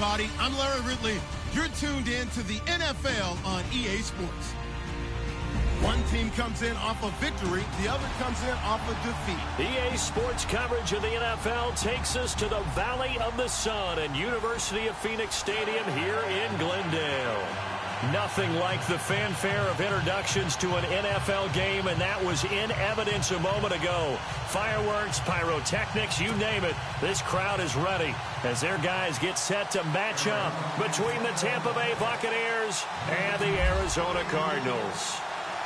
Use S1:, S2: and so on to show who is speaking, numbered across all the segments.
S1: everybody. I'm Larry Ridley. You're tuned in to the NFL on EA Sports. One team comes in off of victory, the other comes in off of defeat.
S2: EA Sports coverage of the NFL takes us to the Valley of the Sun and University of Phoenix Stadium here in Glendale. Nothing like the fanfare of introductions to an NFL game, and that was in evidence a moment ago. Fireworks, pyrotechnics, you name it. This crowd is ready as their guys get set to match up between the Tampa Bay Buccaneers and the Arizona Cardinals.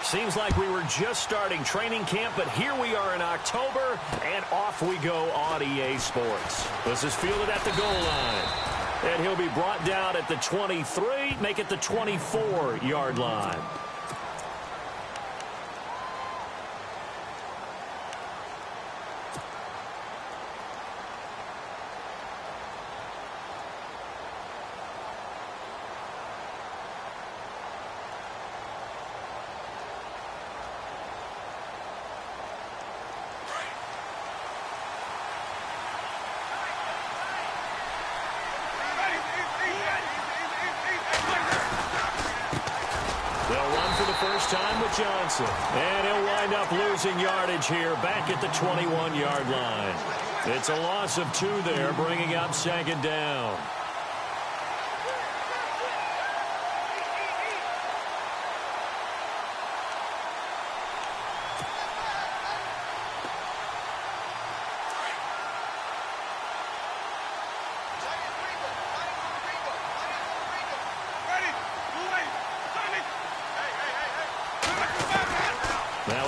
S2: Seems like we were just starting training camp, but here we are in October, and off we go on EA Sports. This is fielded at the goal line. And he'll be brought down at the 23, make it the 24-yard line. First time with Johnson. And he'll wind up losing yardage here back at the 21-yard line. It's a loss of 2 there, bringing up second down.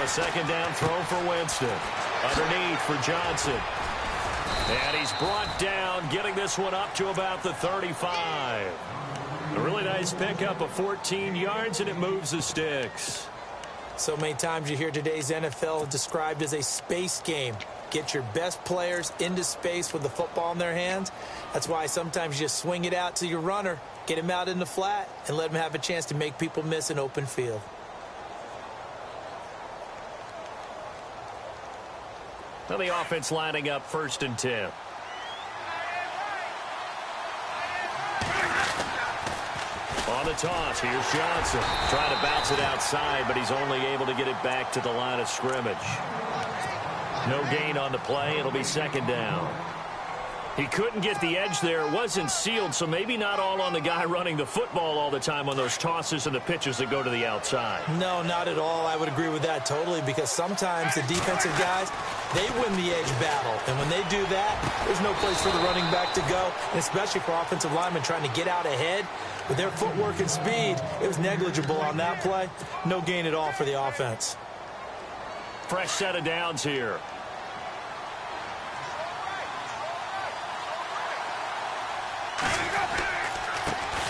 S2: Second down throw for Winston. Underneath for Johnson. And he's brought down, getting this one up to about the 35. A really nice pickup of 14 yards, and it moves the sticks.
S3: So many times you hear today's NFL described as a space game. Get your best players into space with the football in their hands. That's why sometimes you just swing it out to your runner, get him out in the flat, and let him have a chance to make people miss an open field.
S2: Now the offense lining up 1st and 10. On the toss, here's Johnson. Trying to bounce it outside, but he's only able to get it back to the line of scrimmage. No gain on the play. It'll be second down. He couldn't get the edge there. It wasn't sealed, so maybe not all on the guy running the football all the time on those tosses and the pitches that go to the outside.
S3: No, not at all. I would agree with that totally, because sometimes the defensive guys, they win the edge battle. And when they do that, there's no place for the running back to go, and especially for offensive linemen trying to get out ahead. With their footwork and speed, it was negligible on that play. No gain at all for the offense.
S2: Fresh set of downs here.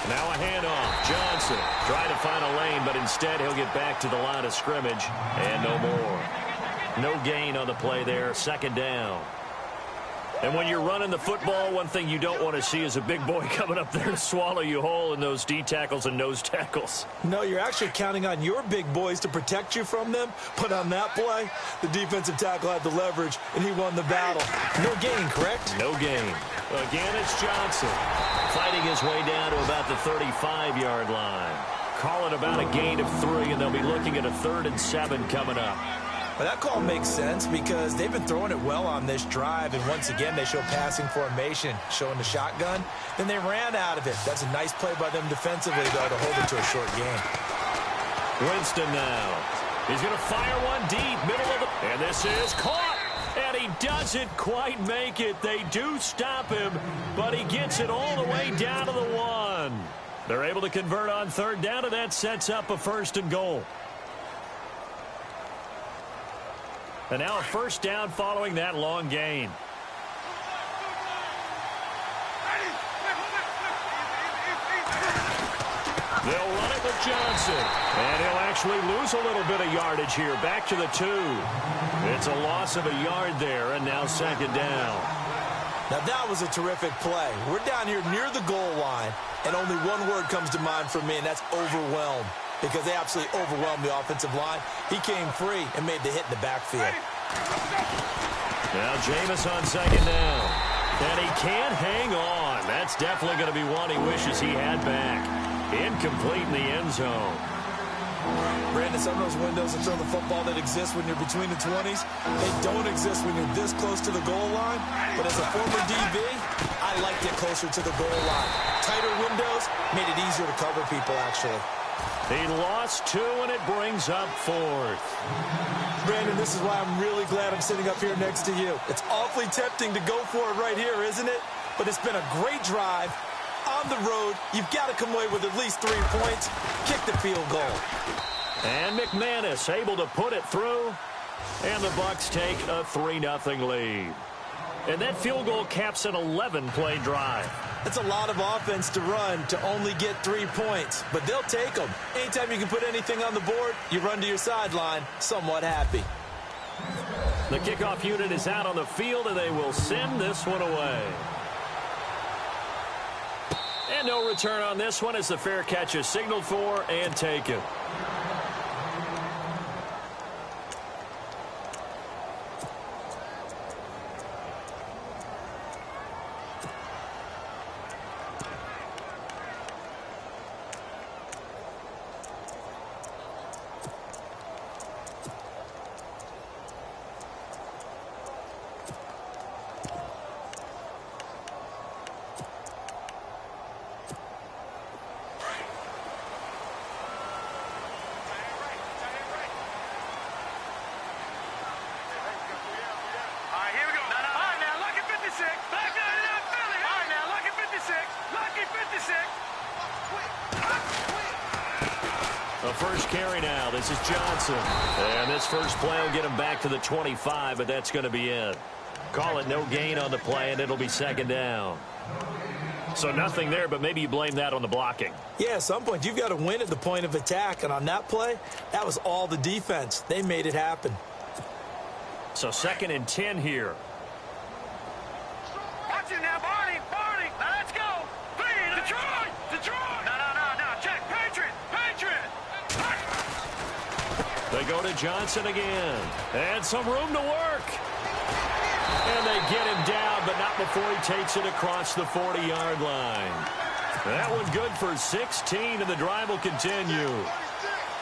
S2: Now a handoff. Johnson trying to find a lane, but instead he'll get back to the line of scrimmage, and no more. No gain on the play there. Second down. And when you're running the football, one thing you don't want to see is a big boy coming up there to swallow you whole in those D tackles and nose tackles.
S3: No, you're actually counting on your big boys to protect you from them. But on that play, the defensive tackle had the leverage, and he won the battle. No gain, correct?
S2: No gain. Again, it's Johnson fighting his way down to about the 35-yard line. Call it about a gain of 3, and they'll be looking at a 3rd and 7 coming up.
S3: Well, that call makes sense because they've been throwing it well on this drive, and once again they show passing formation, showing the shotgun. Then they ran out of it. That's a nice play by them defensively, though, to hold it to a short game.
S2: Winston now. He's going to fire one deep, middle of the... And this is caught, and he doesn't quite make it. They do stop him, but he gets it all the way down to the 1. They're able to convert on 3rd down, and that sets up a 1st and goal. And now a 1st down following that long gain. They'll run it with Johnson. And he'll actually lose a little bit of yardage here. Back to the 2. It's a loss of a yard there, and now second down.
S3: Now that was a terrific play. We're down here near the goal line, and only one word comes to mind for me, and that's overwhelmed. Because they absolutely overwhelmed the offensive line. He came free and made the hit in the backfield.
S2: Now Jameis on second down. And he can't hang on. That's definitely going to be one he wishes he had back. Incomplete in the end zone.
S3: Brandon, some of those windows to throw the football that exist when you're between the 20s, they don't exist when you're this close to the goal line. But as a former DB, I liked it closer to the goal line. Tighter windows made it easier to cover people, actually.
S2: He lost 2, and it brings up 4th.
S3: Brandon, this is why I'm really glad I'm sitting up here next to you. It's awfully tempting to go for it right here, isn't it? But it's been a great drive. On the road, you've got to come away with at least 3 points. Kick the field goal.
S2: And McManus able to put it through. And the Bucs take a 3-0 lead. And that field goal caps an 11-play drive.
S3: That's a lot of offense to run to only get 3 points, but they'll take them. Anytime you can put anything on the board, you run to your sideline somewhat happy.
S2: The kickoff unit is out on the field, and they will send this one away. And no return on this one as the fair catch is signaled for and taken. The first carry now. This is Johnson. And this first play will get him back to the 25, but that's going to be it. Call it no gain on the play, and it'll be 2nd down. So nothing there, but maybe you blame that on the blocking.
S3: Yeah, at some point you've got to win at the point of attack, and on that play, that was all the defense. They made it happen.
S2: So 2nd and 10 here.
S4: Watch it now, Barney. Now let's go. Detroit. No. Check. Patriot.
S2: They go to Johnson again. And some room to work. And they get him down, but not before he takes it across the 40-yard line. That one good for 16, and the drive will continue.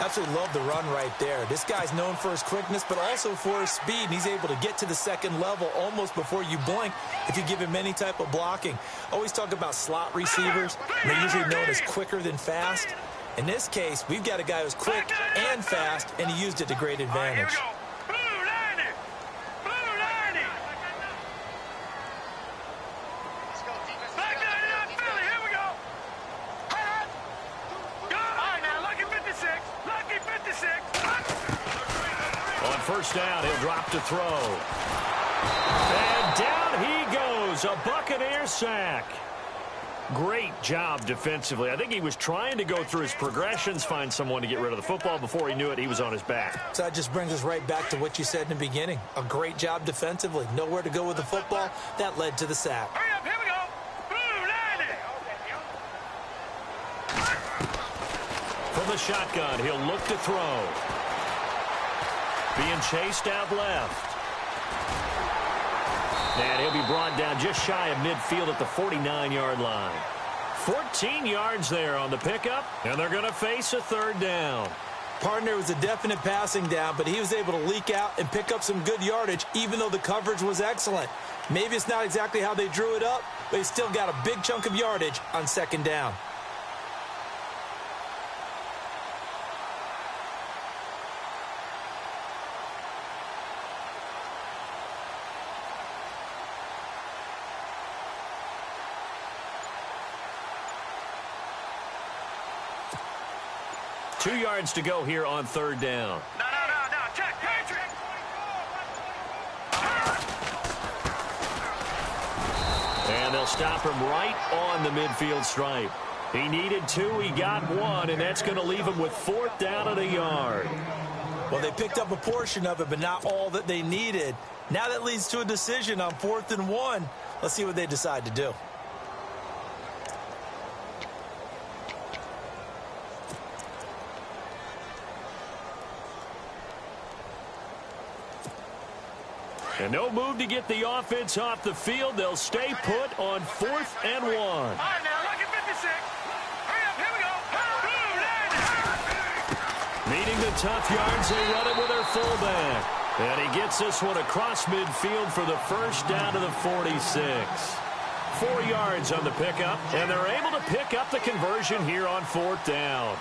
S3: Absolutely love the run right there. This guy's known for his quickness, but also for his speed. He's able to get to the 2nd level almost before you blink if you give him any type of blocking. Always talk about slot receivers. They're usually known as quicker than fast. In this case, we've got a guy who's quick and fast, and he used it to great advantage.
S2: On first down, he'll drop to throw. And down he goes, a Buccaneer sack. Great job defensively. I think he was trying to go through his progressions, find someone to get rid of the football. Before he knew it, he was on his back.
S3: So that just brings us right back to what you said in the beginning. A great job defensively. Nowhere to go with the football. That led to the sack.
S4: Hurry up, here we go.
S2: From the shotgun, he'll look to throw. Being chased out left. And he'll be brought down just shy of midfield at the 49-yard line. 14 yards there on the pickup, and they're going to face a 3rd down.
S3: Partner was a definite passing down, but he was able to leak out and pick up some good yardage, even though the coverage was excellent. Maybe it's not exactly how they drew it up, but he still got a big chunk of yardage on 2nd down.
S2: Two yards to go here on 3rd down.
S4: No. Check. Patriot.
S2: And they'll stop him right on the midfield stripe. He needed 2, he got 1, and that's going to leave him with 4th down at a yard.
S3: Well, they picked up a portion of it, but not all that they needed. Now that leads to a decision on 4th and 1. Let's see what they decide to do.
S2: And no move to get the offense off the field. They'll stay put on 4th and 1.
S4: All right, now, look at 56. Hurry up, here we go.
S2: Meeting the tough yards, they run it with their fullback. And he gets this one across midfield for the first down to the 46. 4 yards on the pickup, and they're able to pick up the conversion here on 4th down.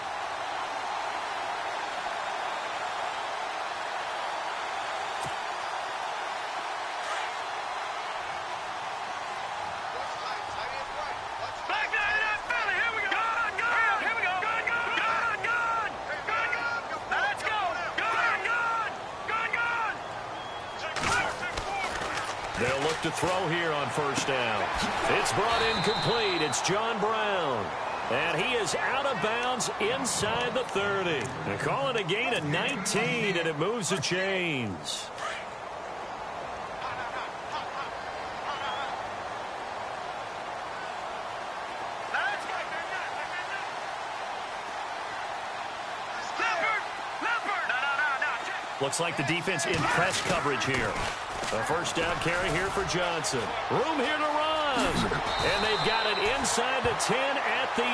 S2: They'll look to throw here on 1st down. It's brought in complete. It's John Brown. And he is out of bounds inside the 30. They call it a gain of 19, and it moves the chains. Looks like the defense in press coverage here. A 1st down carry here for Johnson. Room here to run. And they've got it inside the 10 at the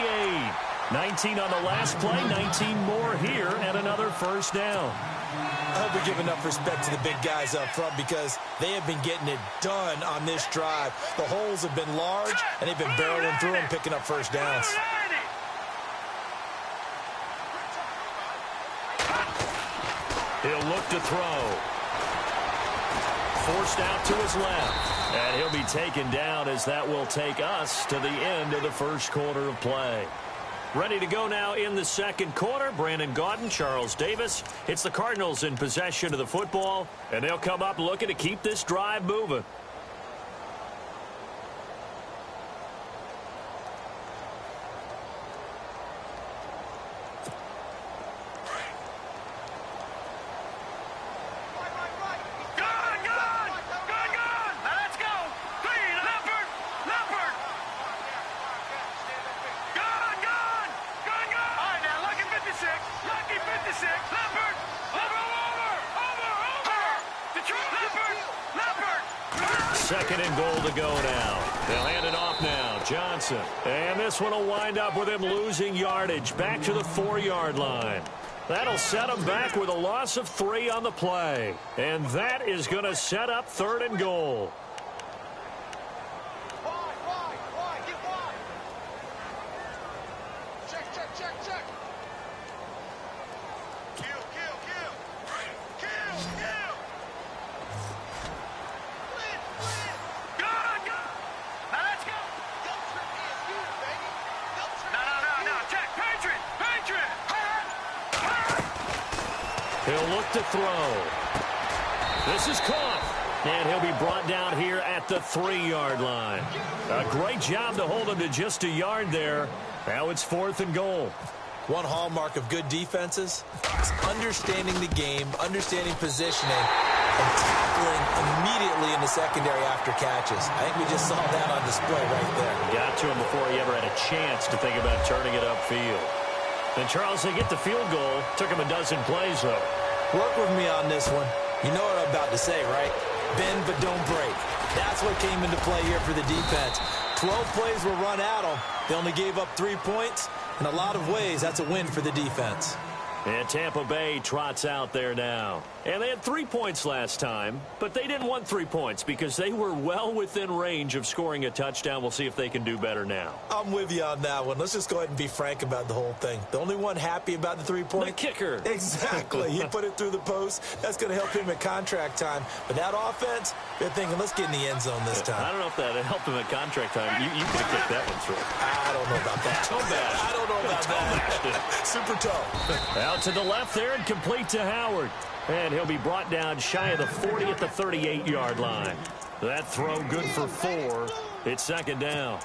S2: 8. 19 on the last play, 19 more here, and another 1st down.
S3: I hope we give enough respect to the big guys up front because they have been getting it done on this drive. The holes have been large, and they've been barreling through them, picking up 1st downs.
S2: He'll look to throw. Forced out to his left. And he'll be taken down as that will take us to the end of the 1st quarter of play. Ready to go now in the 2nd quarter. Brandon Gaudin, Charles Davis. It's the Cardinals in possession of the football. And they'll come up looking to keep this drive moving. Second and goal to go now. They'll hand it off now. Johnson. And this one will wind up with him losing yardage back to the 4-yard line. That'll set him back with a loss of 3 on the play. And that is going to set up 3rd and goal. He'll look to throw. This is caught. And he'll be brought down here at the 3-yard line. A great job to hold him to just a yard there. Now it's 4th and goal.
S3: One hallmark of good defenses is understanding the game, understanding positioning, and tackling immediately in the secondary after catches. I think we just saw that on display right there.
S2: Got to him before he ever had a chance to think about turning it upfield. And Charles, they get the field goal. Took him a dozen plays, though.
S3: Work with me on this one. You know what I'm about to say, right? Bend but don't break. That's what came into play here for the defense. 12 plays were run at them. They only gave up 3 points. In a lot of ways, that's a win for the defense.
S2: And Tampa Bay trots out there now. And they had 3 points last time, but they didn't want 3 points because they were well within range of scoring a touchdown. We'll see if they can do better now.
S3: I'm with you on that one. Let's just go ahead and be frank about the whole thing. The only one happy about the 3-point?
S2: The kicker.
S3: Exactly. He put it through the post. That's going to help him at contract time. But that offense, they're thinking, let's get in the end zone this time.
S2: I don't know if that helped him at contract time. You could have kicked that one through.
S3: I don't know about that. I don't know about that. Super toe.
S2: Out to the left there and complete to Howard. And he'll be brought down shy of the 40 at the 38-yard line. That throw good for 4. It's 2nd down.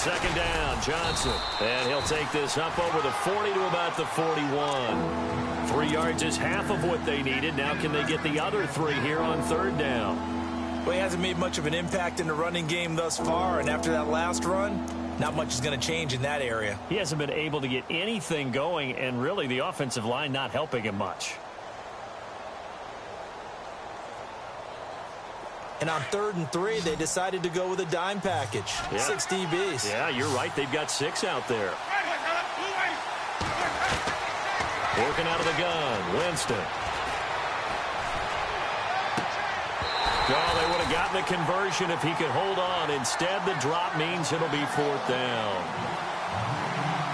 S2: second down, Johnson. And he'll take this up over the 40 to about the 41. 3 yards is half of what they needed. Now can they get the other 3 here on third down?
S3: Well, he hasn't made much of an impact in the running game thus far, and after that last run, not much is going to change in that area.
S2: He hasn't been able to get anything going, and really the offensive line not helping him much.
S3: And on 3rd and 3, they decided to go with a dime package.
S2: Yeah.
S3: 6 DBs.
S2: Yeah, you're right. They've got 6 out there. Working out of the gun, Winston. Well, they would have gotten the conversion if he could hold on. Instead, the drop means it'll be 4th down.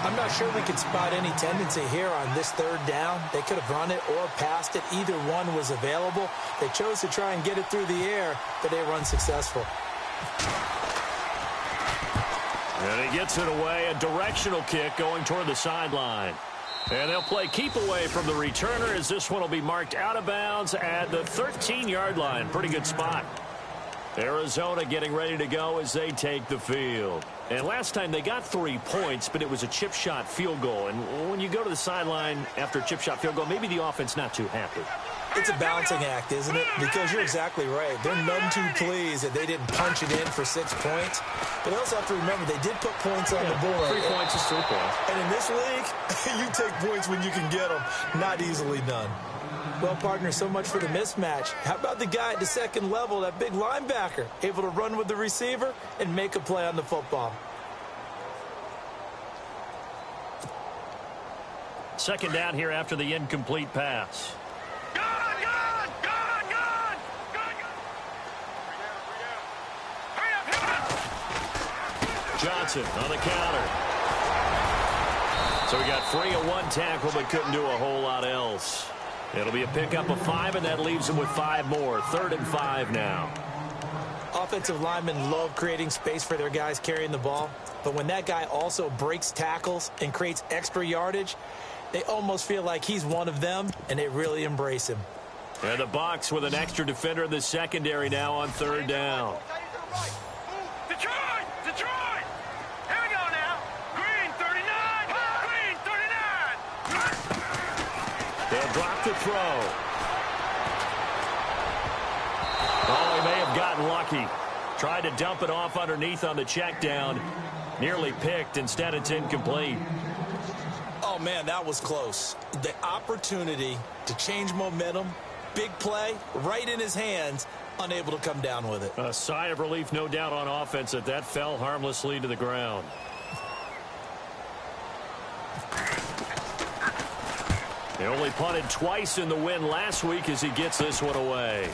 S3: I'm not sure we could spot any tendency here on this 3rd down. They could have run it or passed it. Either one was available. They chose to try and get it through the air, but they were unsuccessful.
S2: And he gets it away. A directional kick going toward the sideline. And they'll play keep away from the returner as this one will be marked out of bounds at the 13-yard line. Pretty good spot. Arizona getting ready to go as they take the field. And last time they got 3 points, but it was a chip shot field goal. And when you go to the sideline after a chip shot field goal, maybe the offense not too happy.
S3: It's a balancing act, isn't it? Because you're exactly right. They're none too pleased that they didn't punch it in for 6 points. But they also have to remember they did put points on the board.
S2: 3 points is 3 points.
S3: And in this league, you take points when you can get them. Not easily done. Well, partner, so much for the mismatch. How about the guy at the second level, that big linebacker, able to run with the receiver and make a play on the football?
S2: Second down here after the incomplete pass. Johnson on the counter. So we got free of 1 tackle, but couldn't do a whole lot else. It'll be a pickup of 5, and that leaves them with 5 more. 3rd and 5 now.
S3: Offensive linemen love creating space for their guys carrying the ball. But when that guy also breaks tackles and creates extra yardage, they almost feel like he's one of them, and they really embrace him.
S2: And the Bucs with an extra defender in the secondary now on 3rd down.
S4: Detroit! Detroit! Here we go now. Green 39. Green 39.
S2: They'll drop the throw. Oh, he may have gotten lucky. Tried to dump it off underneath on the check down. Nearly picked. Instead, it's incomplete.
S3: Oh, man, that was close. The opportunity to change momentum, big play, right in his hands, unable to come down with it.
S2: A sigh of relief, no doubt, on offense that fell harmlessly to the ground. They only punted twice in the win last week as he gets this one away.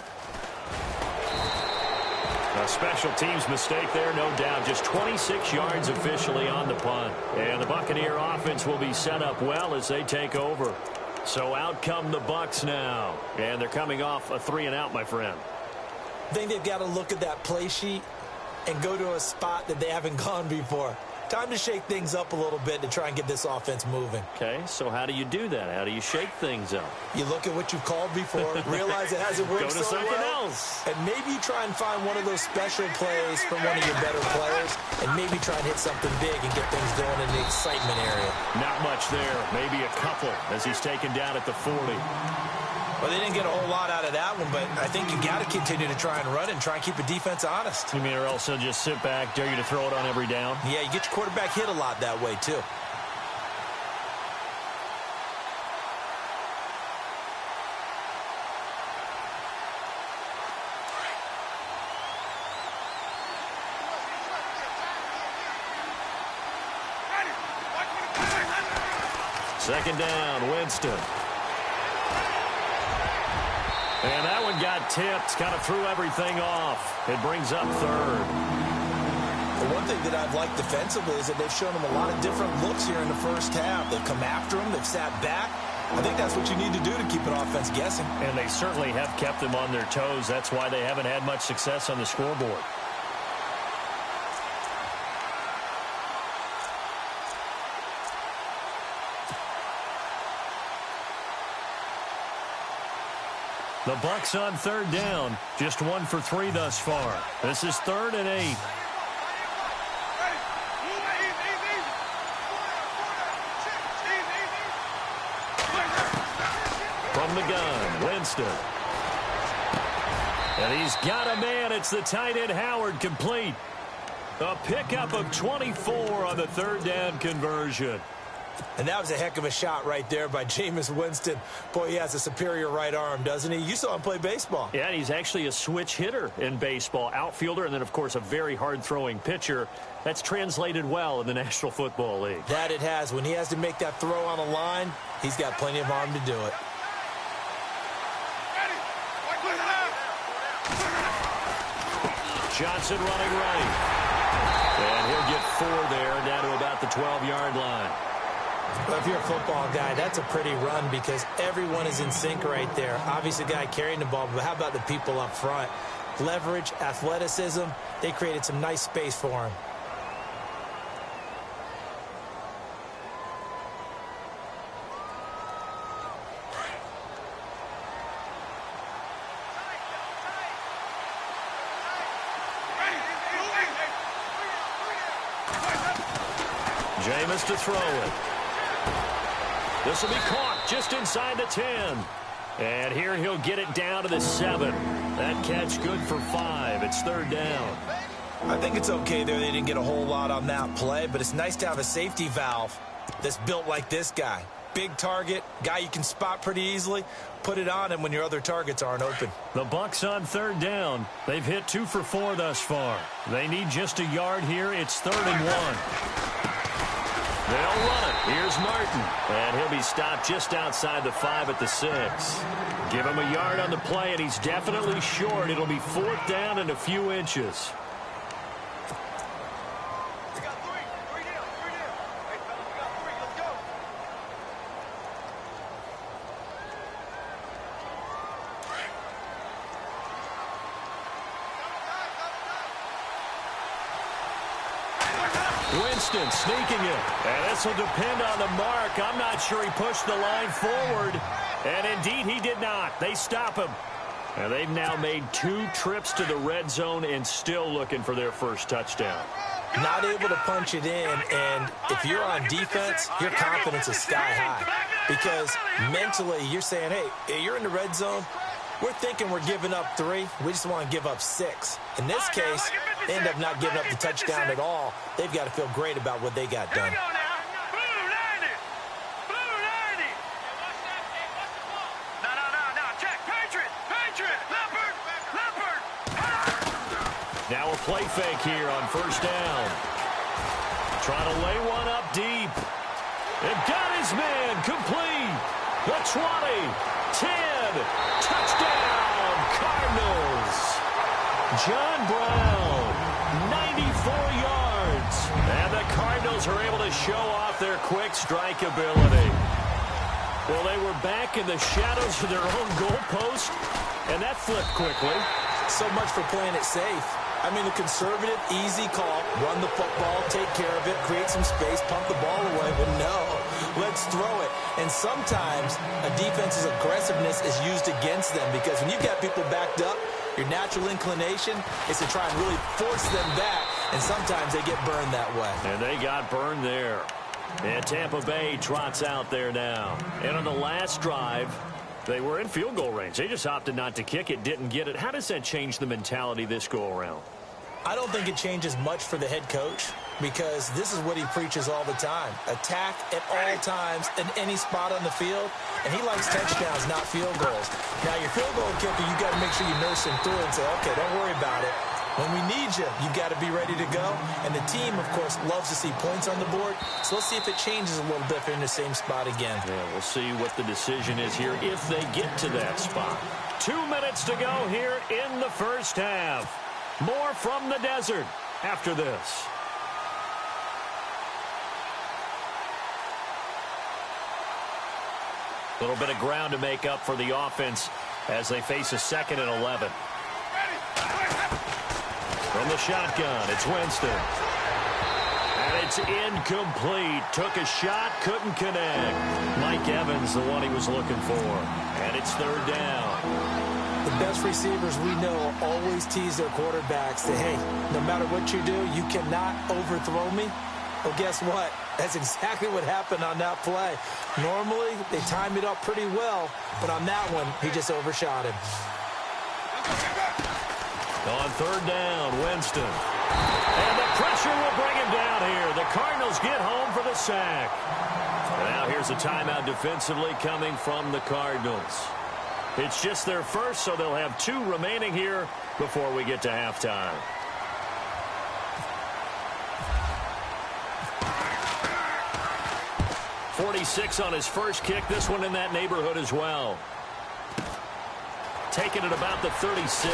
S2: A special teams mistake there, no doubt. Just 26 yards officially on the punt. And the Buccaneer offense will be set up well as they take over. So out come the Bucs now. And they're coming off a 3-and-out, my friend.
S3: I think they've got to look at that play sheet and go to a spot that they haven't gone before. Time to shake things up a little bit to try and get this offense moving.
S2: Okay, so how do you do that? How do you shake things up?
S3: You look at what you've called before, realize it hasn't worked
S2: Go to
S3: so
S2: something
S3: well,
S2: else.
S3: and maybe you try and find one of those special plays from one of your better players, and maybe try and hit something big and get things going in the excitement area.
S2: Not much there. Maybe a couple as he's taken down at the 40.
S3: Well, they didn't get a whole lot out of that one, but I think you got to continue to try and run and try and keep the defense honest.
S2: You mean or else he'll just sit back, dare you to throw it on every down?
S3: Yeah, you get your quarterback hit a lot that way, too.
S2: Second down, Winston. And that one got tipped, kind of threw everything off. It brings up 3rd.
S3: The one thing that I've liked defensively is that they've shown them a lot of different looks here in the first half. They've come after them. They've sat back. I think that's what you need to do to keep an offense guessing.
S2: And they certainly have kept them on their toes. That's why they haven't had much success on the scoreboard. The Bucs on 3rd down. Just 1 for 3 thus far. This is 3rd and 8. From the gun, Winston. And he's got a man. It's the tight end, Howard, complete. A pickup of 24 on the third down conversion.
S3: And that was a heck of a shot right there by Jameis Winston. Boy, he has a superior right arm, doesn't he? You saw him play baseball.
S2: Yeah, he's actually a switch hitter in baseball. Outfielder, and then, of course, a very hard-throwing pitcher. That's translated well in the National Football League.
S3: That it has. When he has to make that throw on a line, he's got plenty of arm to do it.
S2: Johnson running right. And he'll get 4 there, down to about the 12-yard line.
S3: Well, if you're a football guy, that's a pretty run because everyone is in sync right there. Obviously, the guy carrying the ball, but how about the people up front? Leverage, athleticism, they created some nice space for him.
S2: Jameis to throw it. This will be caught just inside the 10. And here he'll get it down to the 7. That catch good for 5. It's third down.
S3: I think it's okay there. They didn't get a whole lot on that play, but it's nice to have a safety valve that's built like this guy. Big target, guy you can spot pretty easily. Put it on him when your other targets aren't open.
S2: The Bucs on third down. They've hit 2 for 4 thus far. They need just a yard here. It's 3rd and 1. They'll run it. Here's Martin. And he'll be stopped just outside the 5 at the 6. Give him a yard on the play, and he's definitely short. It'll be 4th down and a few inches. Winston sneaking it. And this will depend on the mark. I'm not sure he pushed the line forward. And indeed, he did not. They stop him. And they've now made 2 trips to the red zone and still looking for their first touchdown.
S3: Not able to punch it in, and if you're on defense, your confidence is sky high. Because mentally, you're saying, hey, you're in the red zone. We're thinking we're giving up 3. We just want to give up 6. In this case, they end up not giving up the touchdown at all. They've got to feel great about what they got done.
S2: Now a play fake here on first down. Trying to lay one up deep. And got his man complete. The 20, 10, touchdown, Cardinals. John Brown, 94 yards. And the Cardinals are able to show off their quick strike ability. Well, they were back in the shadows of their own goalpost, and that flipped quickly.
S3: So much for playing it safe. I mean, the conservative, easy call, run the football, take care of it, create some space, pump the ball away, but no, let's throw it. And sometimes a defense's aggressiveness is used against them because when you've got people backed up, your natural inclination is to try and really force them back, and sometimes they get burned that way.
S2: And they got burned there. And Tampa Bay trots out there now. And on the last drive, they were in field goal range. They just opted not to kick it, didn't get it. How does that change the mentality this go-around?
S3: I don't think it changes much for the head coach because this is what he preaches all the time. Attack at all times in any spot on the field, and he likes touchdowns, not field goals. Now, your field goal kicker, you got to make sure you nurse him through and say, okay, don't worry about it. When we need you, you've got to be ready to go. And the team, of course, loves to see points on the board. So let's see if it changes a little bit if they're in the same spot again.
S2: Yeah, we'll see what the decision is here if they get to that spot. 2 minutes to go here in the first half. More from the desert after this. A little bit of ground to make up for the offense as they face a 2nd and 11. From the shotgun, it's Winston. And it's incomplete. Took a shot, couldn't connect. Mike Evans, the one he was looking for. And it's 3rd down.
S3: The best receivers we know always tease their quarterbacks that, hey, no matter what you do, you cannot overthrow me. Well, guess what? That's exactly what happened on that play. Normally, they time it up pretty well, but on that one, he just overshot him.
S2: On third down, Winston. And the pressure will bring him down here. The Cardinals get home for the sack. And now here's a timeout defensively coming from the Cardinals. It's just their first, so they'll have 2 remaining here before we get to halftime. .46 on his first kick. This one in that neighborhood as well. Taking it about the 36.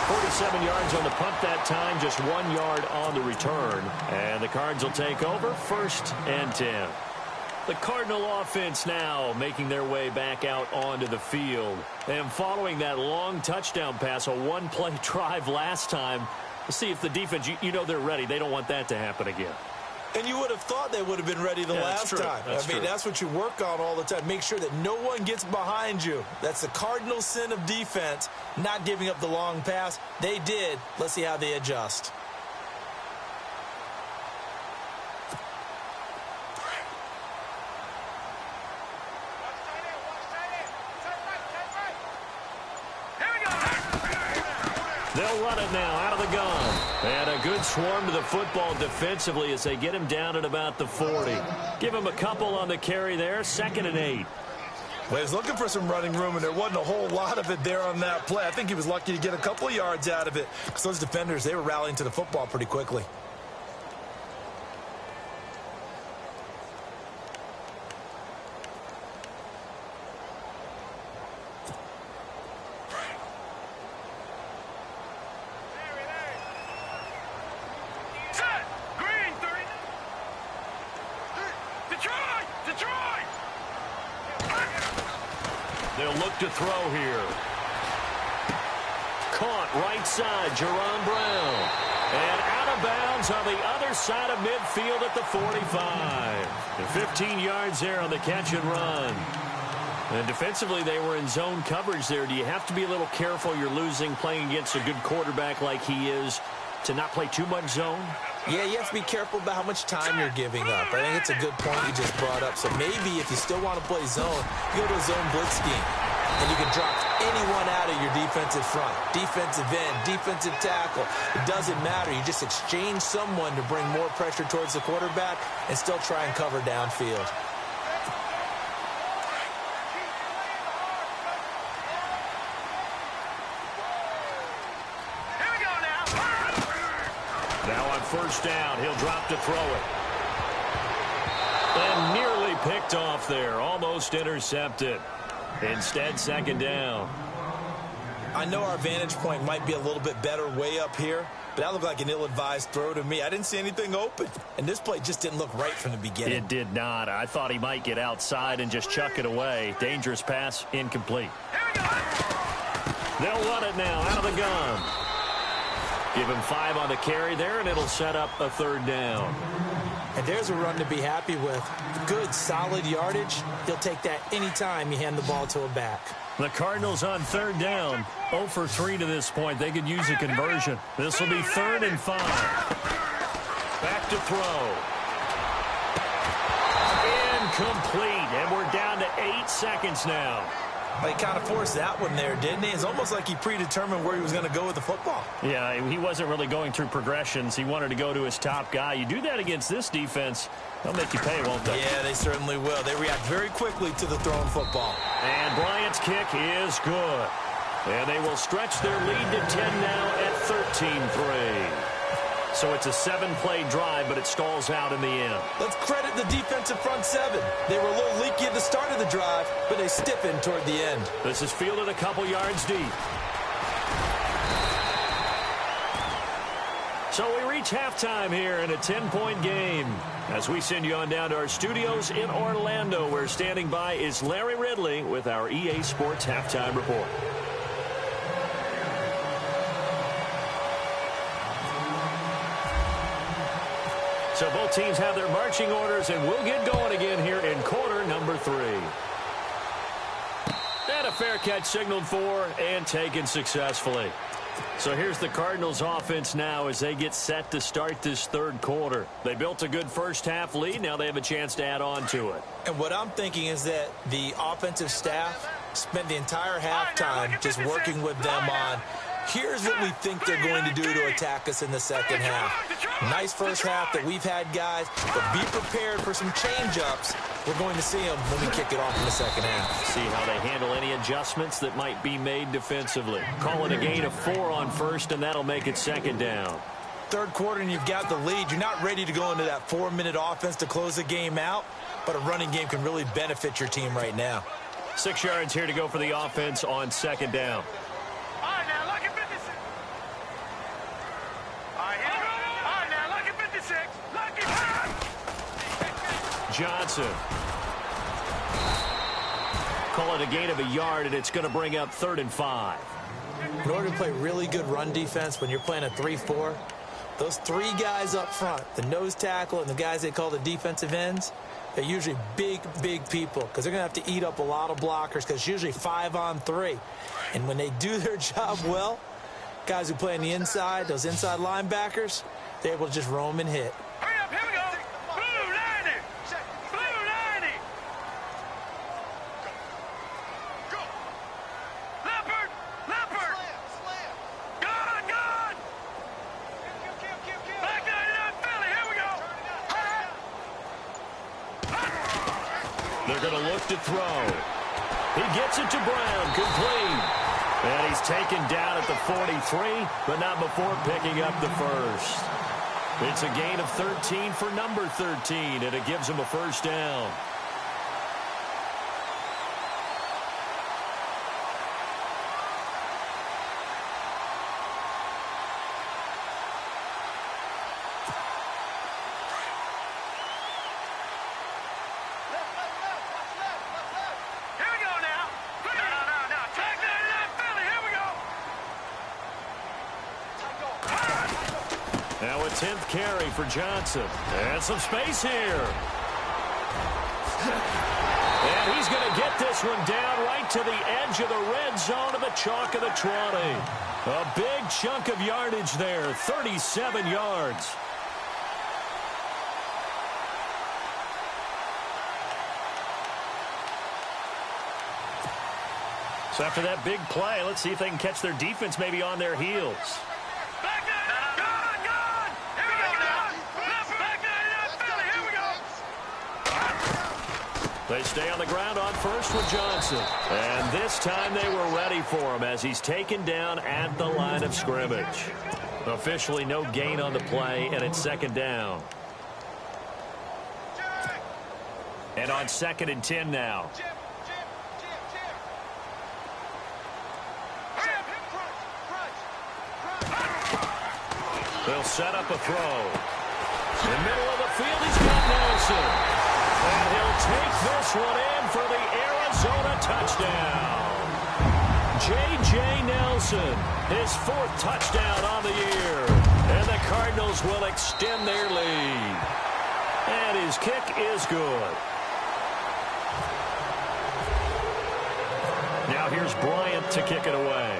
S2: 47 yards on the punt that time, just 1 yard on the return. And the Cards will take over, 1st and 10. The Cardinal offense now making their way back out onto the field. And following that long touchdown pass, a one-play drive last time, let's see if the defense, you know they're ready. They don't want that to happen again.
S3: And you would have thought they would have been ready the last time. That's what you work on all the time. Make sure that no one gets behind you. That's the cardinal sin of defense, not giving up the long pass. They did. Let's see how they adjust.
S2: They'll run it now out of the gun. And a good swarm to the football defensively as they get him down at about the 40. Give him a couple on the carry there, 2nd and 8.
S3: Well, he was looking for some running room, and there wasn't a whole lot of it there on that play. I think he was lucky to get a couple of yards out of it because those defenders, they were rallying to the football pretty quickly.
S2: They'll look to throw here. Caught right side, Jerron Brown. And out of bounds on the other side of midfield at the 45. And 15 yards there on the catch and run. And defensively, they were in zone coverage there. Do you have to be a little careful? You're losing, playing against a good quarterback like he is, to not play too much zone?
S3: Yeah, you have to be careful about how much time you're giving up. I think it's a good point you just brought up. So maybe if you still want to play zone, you go to a zone blitz scheme. And you can drop anyone out of your defensive front. Defensive end, defensive tackle. It doesn't matter. You just exchange someone to bring more pressure towards the quarterback and still try and cover downfield.
S2: Now on first down, he'll drop to throw it. And nearly picked off there, almost intercepted. Instead, 2nd down.
S3: I know our vantage point might be a little bit better way up here, but that looked like an ill-advised throw to me. I didn't see anything open, and this play just didn't look right from the beginning.
S2: It did not. I thought he might get outside and just chuck it away. Dangerous pass, incomplete. They'll run it now out of the gun. Give him 5 on the carry there, and it'll set up a 3rd down.
S3: And there's a run to be happy with. Good, solid yardage. He'll take that anytime you hand the ball to a back.
S2: The Cardinals on 3rd down. 0 for 3 to this point. They could use a conversion. This will be 3rd and 5. Back to throw. Incomplete. And we're down to 8 seconds now.
S3: He kind of forced that one there, didn't he? It's almost like he predetermined where he was going to go with the football.
S2: Yeah, he wasn't really going through progressions. He wanted to go to his top guy. You do that against this defense, they'll make you pay, won't they?
S3: Yeah, they certainly will. They react very quickly to the thrown football.
S2: And Bryant's kick is good. And they will stretch their lead to 10 now at 13-3. So it's a 7-play drive, but it stalls out in the end.
S3: Let's credit the defensive front 7. They were a little leaky at the start of the drive, but they stiffened toward the end.
S2: This is fielded a couple yards deep. So we reach halftime here in a 10-point game. As we send you on down to our studios in Orlando, where standing by is Larry Ridley with our EA Sports Halftime Report. So both teams have their marching orders, and we'll get going again here in quarter number 3. And a fair catch signaled for and taken successfully. So here's the Cardinals offense now as they get set to start this third quarter. They built a good first half lead. Now they have a chance to add on to it.
S3: And what I'm thinking is that the offensive staff spent the entire halftime just working with them on, here's what we think they're going to do to attack us in the second half. Nice first half that we've had, guys, but be prepared for some change-ups. We're going to see them when we kick it off in the second half.
S2: See how they handle any adjustments that might be made defensively. Call it a gain of 4 on first, and that'll make it second down.
S3: Third quarter, and you've got the lead. You're not ready to go into that 4-minute offense to close the game out, but a running game can really benefit your team right now.
S2: 6 yards here to go for the offense on second down.
S4: All right, now, look at 56. All right, here we go. All right, now, look at 56. Look at
S2: Johnson. Call it a gain of a yard, and it's going to bring up 3rd and 5.
S3: In order to play really good run defense when you're playing a 3-4, those 3 guys up front, the nose tackle and the guys they call the defensive ends, they're usually big, big people because they're going to have to eat up a lot of blockers because it's usually 5 on 3. And when they do their job well, guys who play on the inside, those inside linebackers, they're able to just roam and hit.
S4: hurry up, here we go. Blue 90. Blue 90. Go. Leopard. Leopard. Gone, gone. Back 99 Philly, here we go.
S2: They're going to look to throw. He gets it to Brown, complete. And he's taken down at the 43, but not before picking up the first. It's a gain of 13 for number 13, and it gives him a first down.
S4: Here we go now. No. Back 99 Philly, here we go.
S2: Now a 10th carry for Johnson. And some space here. And he's going to get this one down right to the edge of the red zone of the chalk of the 20. A big chunk of yardage there, 37 yards. So after that big play, let's see if they can catch their defense maybe on their heels.
S4: Back 99. Gone. Here we go now. Back 99 Philly, here we go.
S2: They stay on the ground on first with Johnson. And this time they were ready for him as he's taken down at the line of scrimmage. Officially no gain on the play, and it's second down. And on 2nd and 10 now. They'll set up a throw. In the middle of the field, he's got Nelson. And he'll take this one in for the Arizona touchdown. J.J. Nelson, his 4th touchdown on the year. And the Cardinals will extend their lead. And his kick is good. Now here's Bryant to kick it away.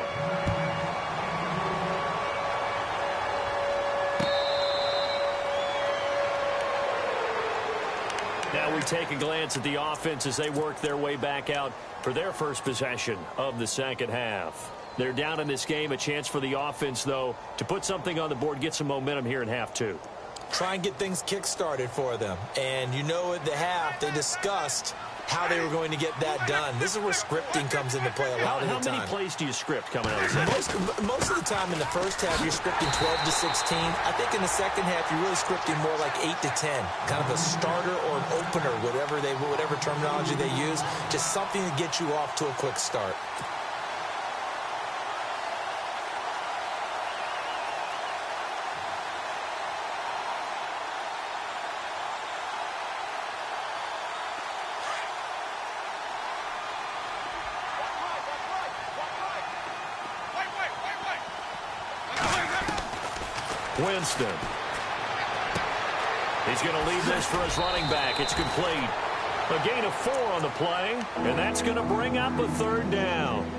S2: Now we take a glance at the offense as they work their way back out for their first possession of the second half. They're down in this game. A chance for the offense, though, to put something on the board, get some momentum here in half 2.
S3: Try and get things kick-started for them. And you know at the half, they discussed how they were going to get that done. This is where scripting comes into play a lot of the time.
S2: How many plays do you script coming out of the second?
S3: Most of the time in the first half, you're scripting 12 to 16. I think in the second half, you're really scripting more like 8 to 10. Kind of a starter or an opener, whatever terminology they use. Just something to get you off to a quick start.
S2: Winston. He's going to leave this for his running back. It's complete. A gain of 4 on the play, and that's going to bring up a 3rd down.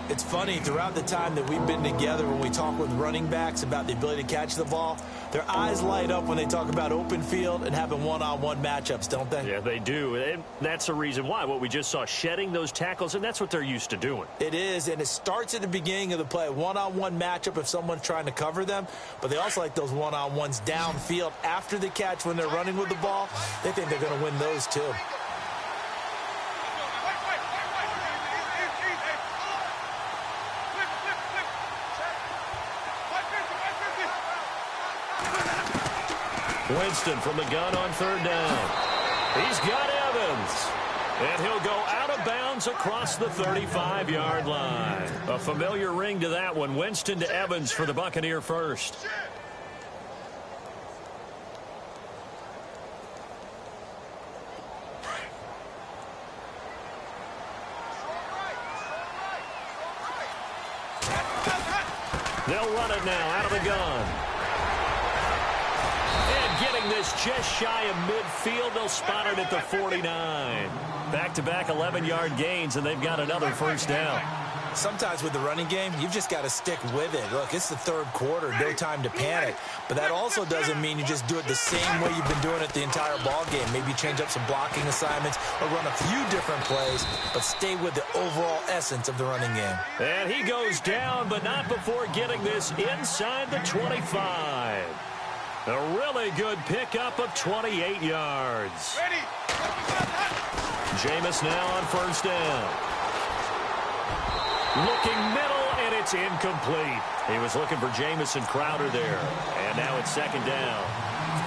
S3: It's funny, throughout the time that we've been together, when we talk with running backs about the ability to catch the ball, their eyes light up when they talk about open field and having one-on-one matchups, don't they?
S2: Yeah, they do. And that's the reason why. What we just saw, shedding those tackles, and that's what they're used to doing.
S3: It is, and it starts at the beginning of the play. One-on-one matchup if someone's trying to cover them, but they also like those one-on-ones downfield after the catch when they're running with the ball. They think they're going to win those too.
S2: Winston from the gun on 3rd down. He's got Evans. And he'll go out of bounds across the 35-yard line. A familiar ring to that one. Winston to Evans for the Buccaneer first. They'll run it now out of the gun. Getting this just shy of midfield. They'll spot it at the 49. Back-to-back 11-yard gains, and they've got another 1st down.
S3: Sometimes with the running game, you've just got to stick with it. Look, it's the 3rd quarter, no time to panic. But that also doesn't mean you just do it the same way you've been doing it the entire ball game. Maybe change up some blocking assignments or run a few different plays, but stay with the overall essence of the running game.
S2: And he goes down, but not before getting this inside the 25. A really good pickup of 28 yards. Jameis now on 1st down. Looking middle, and it's incomplete. He was looking for Jamison Crowder there. And now it's 2nd down.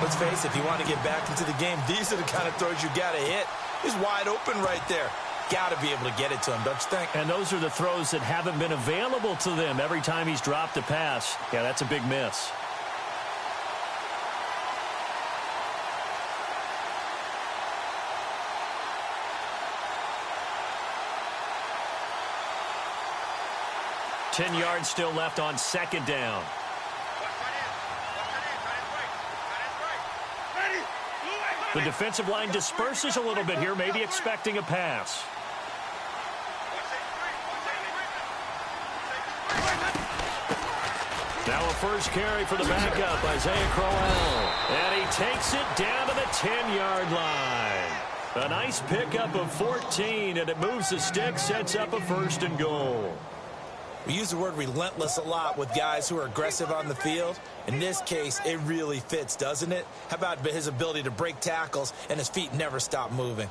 S3: Let's face it, if you want to get back into the game, these are the kind of throws you got to hit. He's wide open right there. Got to be able to get it to him, don't you think?
S2: And those are the throws that haven't been available to them every time he's dropped a pass. Yeah, that's a big miss. Ten yards still left on 2nd down. The defensive line disperses a little bit here, maybe expecting a pass. Now a 1st carry for the backup, Isaiah Crowell. And he takes it down to the 10-yard line. A nice pickup of 14, and it moves the stick, sets up a 1st and goal.
S3: We use the word relentless a lot with guys who are aggressive on the field. In this case, it really fits, doesn't it? How about his ability to break tackles and his feet never stop moving?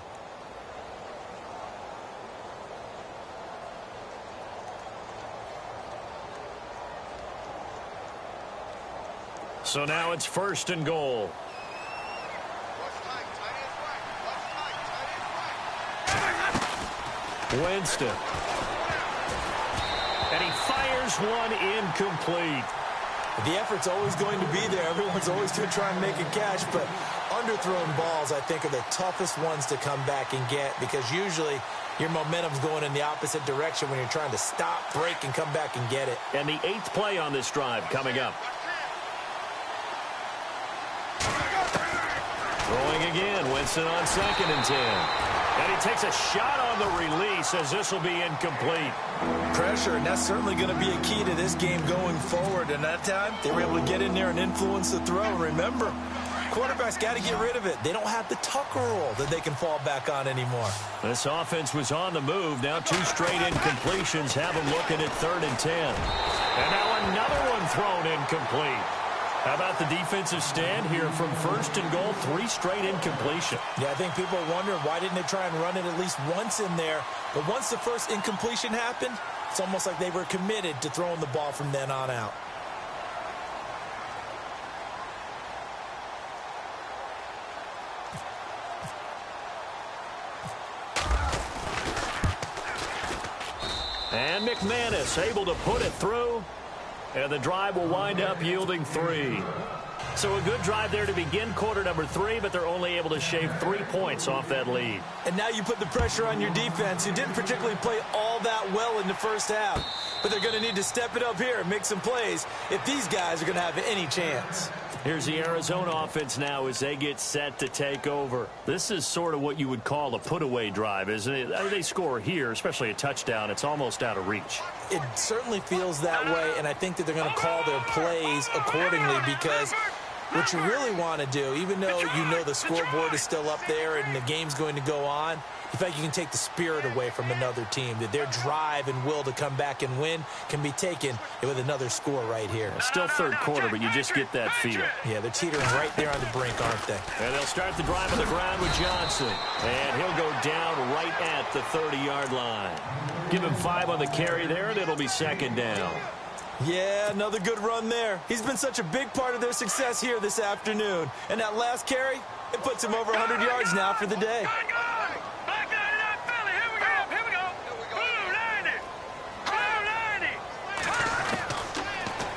S2: So now it's 1st and goal. Winston. And he fires one incomplete.
S3: The effort's always going to be there. Everyone's always going to try and make a catch, but underthrown balls, I think, are the toughest ones to come back and get because usually your momentum's going in the opposite direction when you're trying to stop, break, and come back and get it.
S2: And the 8th play on this drive coming up. Throwing again, Winston on 2nd and 10. And he takes a shot on the release as this will be incomplete.
S3: Pressure, and that's certainly going to be a key to this game going forward. And that time, they were able to get in there and influence the throw. Remember, quarterbacks got to get rid of it. They don't have the Tucker rule that they can fall back on anymore.
S2: This offense was on the move. Now 2 straight incompletions have them looking at 3rd and 10. And now another one thrown incomplete. How about the defensive stand here from 1st and goal, 3 straight incompletion?
S3: Yeah, I think people are wondering why didn't they try and run it at least once in there. But once the first incompletion happened, it's almost like they were committed to throwing the ball from then on out.
S2: And McManus able to put it through. And the drive will wind up yielding 3. So a good drive there to begin quarter number 3, but they're only able to shave 3 points off that lead.
S3: And now you put the pressure on your defense, who didn't particularly play all that well in the first half. But they're going to need to step it up here and make some plays if these guys are going to have any chance.
S2: Here's the Arizona offense now as they get set to take over. This is sort of what you would call a put-away drive, isn't it? They score here, especially a touchdown. It's almost out of reach.
S3: It certainly feels that way, and I think that they're going to call their plays accordingly, because what you really want to do, even though you know the scoreboard is still up there and the game's going to go on, in fact, you can take the spirit away from another team, that their drive and will to come back and win can be taken with another score right here.
S2: Still third quarter, but you just get that feel.
S3: Yeah, they're teetering right there on the brink, aren't they?
S2: And they'll start the drive on the ground with Johnson. And he'll go down right at the 30-yard line. Give him 5 on the carry there, and it'll be second down.
S3: Yeah, another good run there. He's been such a big part of their success here this afternoon. And that last carry, it puts him over 100 yards now for the day.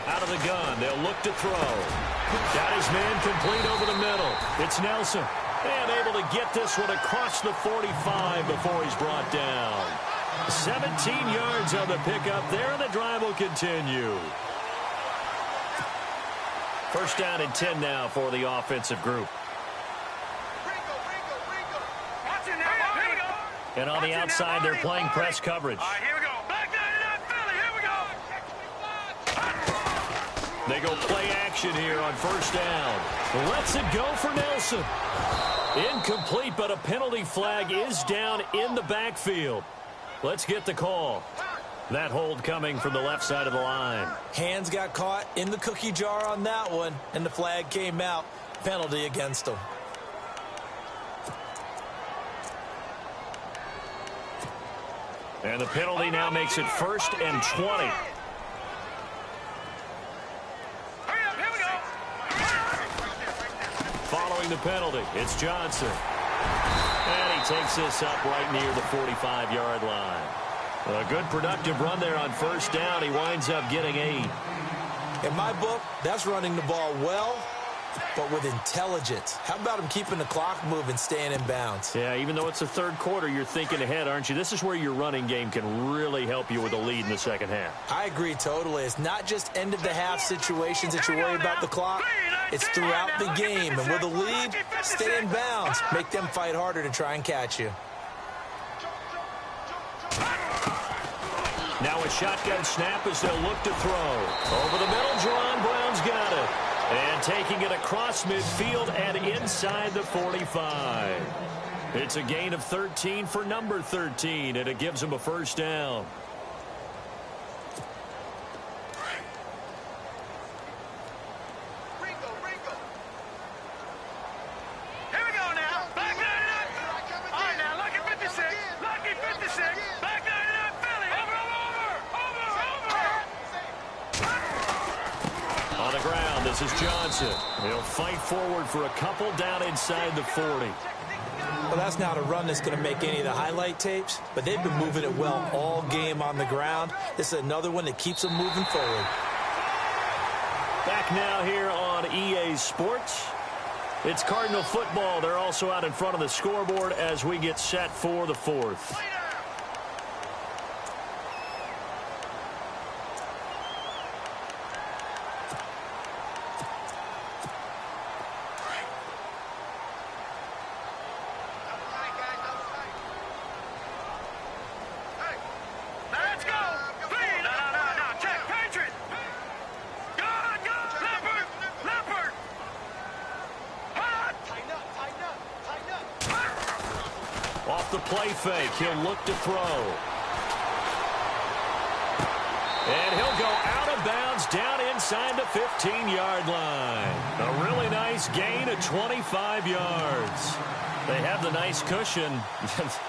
S2: Out of the gun, they'll look to throw. Got his man complete over the middle. It's Nelson. And able to get this one across the 45 before he's brought down. 17 yards on the pickup there, and the drive will continue. First down and 10 now for the offensive group. And on the outside, they're playing press coverage.
S4: All right, here we go. Back down, Philly. Here we go.
S2: They go play action here on first down. Lets it go for Nelson. Incomplete, but a penalty flag is down in the backfield. Let's get the call. That hold coming from the left side of the line.
S3: Hands got caught in the cookie jar on that one, and the flag came out. Penalty against them.
S2: And the penalty now makes it 1st and 20.
S4: Hurry up, here we go.
S2: Following the penalty, it's Johnson. And he takes this up right near the 45-yard line. A good productive run there on first down. He winds up getting 8.
S3: In my book, that's running the ball well, but with intelligence. How about him keeping the clock moving, staying in bounds?
S2: Yeah, even though it's the third quarter, you're thinking ahead, aren't you? This is where your running game can really help you with a lead in the second half.
S3: I agree totally. It's not just end-of-the-half situations that you worry about the clock. It's throughout the game. And with a lead, stay in bounds. Make them fight harder to try and catch you.
S2: Now a shotgun snap as they'll look to throw. Over the middle, Jerron Brown's got it. And taking it across midfield and inside the 45. It's a gain of 13 for number 13, and it gives him a first down.
S4: Here we go now. Back 99. All right, now, lucky 56. Lucky 56. Back 99, Philly. Over.
S2: On the ground, this is Johnson. He'll fight forward for a couple down inside the 40.
S3: Well, that's not a run that's going to make any of the highlight tapes, but they've been moving it well all game on the ground. This is another one that keeps them moving forward.
S2: Back now here on EA Sports. It's Cardinal football. They're also out in front of the scoreboard as we get set for the 4th.
S4: Let's go. Feed. No. Check. Patriot. Go. Leopard. Hot. Tighten up.
S2: Off the play fake, he'll look to throw. And he'll go out of bounds down inside the 15-yard line. A really nice gain of 25 yards. They have the nice cushion.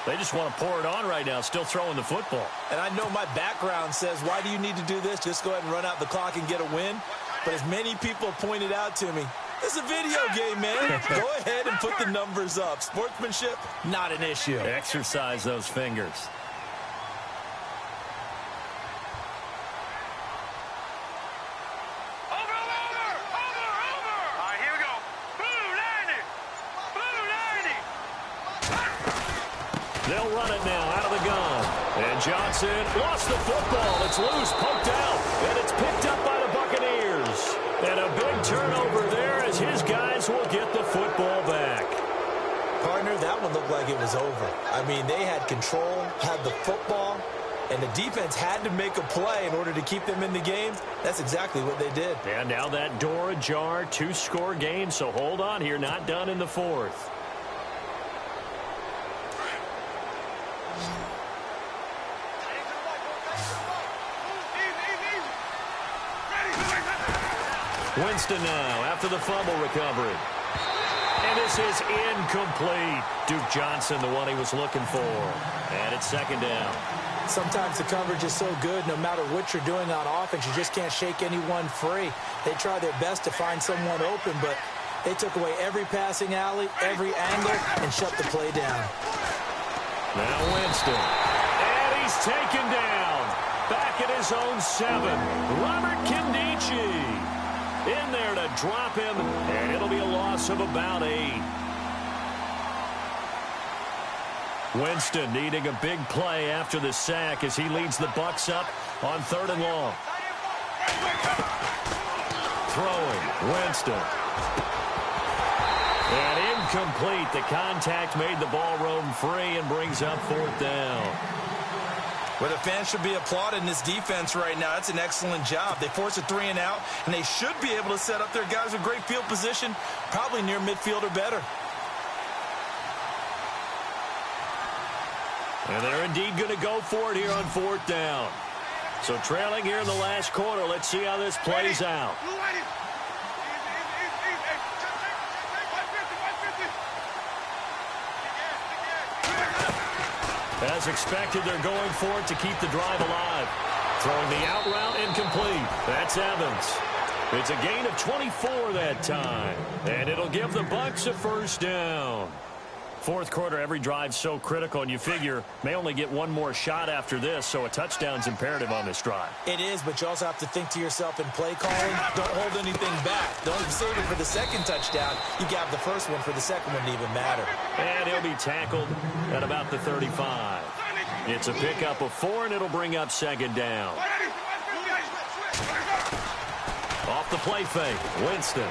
S2: They just want to pour it on right now, still throwing the football.
S3: And I know my background says, why do you need to do this? Just go ahead and run out the clock and get a win. But as many people pointed out to me, it's a video game, man. Go ahead and put the numbers up. Sportsmanship, not an issue.
S2: Exercise those fingers.
S4: Over. All right,
S2: They'll run it now out of the gun. And Johnson lost the football. It's loose, poked out, and it's picked up by the Buccaneers. And a big turnover there as his guys will get the football back.
S3: Partner, that one looked like it was over. I mean, they had control, had the football, and the defense had to make a play in order to keep them in the game. That's exactly what they did.
S2: And now that door ajar, 2-score game, so hold on here, not done in the fourth. Winston now after the fumble recovery. And this is incomplete. Duke Johnson, the one he was looking for. And it's second down.
S3: Sometimes the coverage is so good, no matter what you're doing on offense, you just can't shake anyone free. They try their best to find someone open, but they took away every passing alley, every angle, and shut the play down.
S2: Now Winston. And he's taken down. Back at his own 7. Robert Kindici in there to drop him, and it'll be a loss of about 8. Winston needing a big play after the sack as he leads the Bucs up on 3rd and long. Throwing, Winston. And incomplete. The contact made the ball roam free and brings up 4th down.
S5: Well, the fans should be applauding this defense right now. That's an excellent job. They force a 3 and out, and they should be able to set up their guys with great field position, probably near midfield or better.
S2: And they're indeed going to go for it here on 4th down. So trailing here in the last quarter. Let's see how this plays out. As expected, they're going for it to keep the drive alive. Throwing the out route incomplete. That's Evans. It's a gain of 24 that time. And it'll give the Bucs a 1st down. 4th quarter, every drive's so critical, and you figure may only get one more shot after this, so a touchdown's imperative on this drive.
S3: It is, but you also have to think to yourself in play calling, don't hold anything back. Don't save it for the second touchdown. You got the first one for the second one to even matter.
S2: And he'll be tackled at about the 35. It's a pickup of 4, and it'll bring up 2nd down. Off the play fake, Winston.